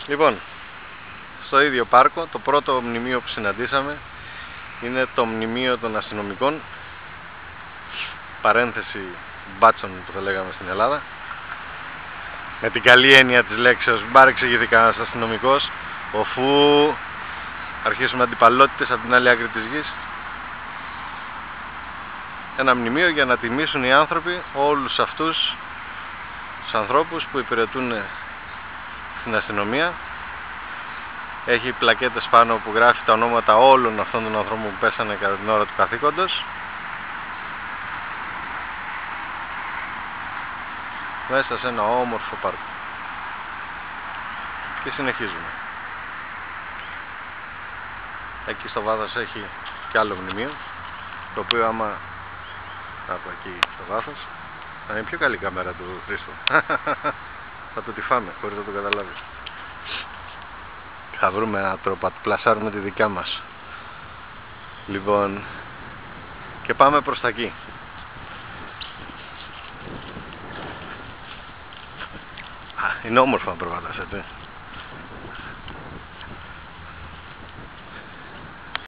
Λοιπόν, στο ίδιο πάρκο, το πρώτο μνημείο που συναντήσαμε είναι το μνημείο των αστυνομικών, παρένθεση μπάτσων που θα λέγαμε στην Ελλάδα, με την καλή έννοια της λέξεως. Μην παρεξηγηθεί κανένας αστυνομικός, αφού αρχίσουμε αντιπαλότητες από την άλλη άκρη της γης. Ένα μνημείο για να τιμήσουν οι άνθρωποι όλους αυτούς τους ανθρώπους που υπηρετούν στην αστυνομία. Έχει πλακέτες πάνω που γράφει τα ονόματα όλων αυτών των ανθρώπων που πέσανε κατά την ώρα του καθήκοντος. Μέσα σε ένα όμορφο πάρκο. Και συνεχίζουμε. Εκεί στο βάθος έχει και άλλο μνημείο, το οποίο άμα από εκεί στο βάθος θα είναι πιο καλή κάμερα του Χρήστο. Θα το τυφάμε χωρίς να το καταλάβεις. Θα βρούμε έναν τρόπο να πλασάρουμε τη δικιά μας. Λοιπόν, και πάμε προς τα εκεί. Είναι όμορφο να περπατάς, έτσι.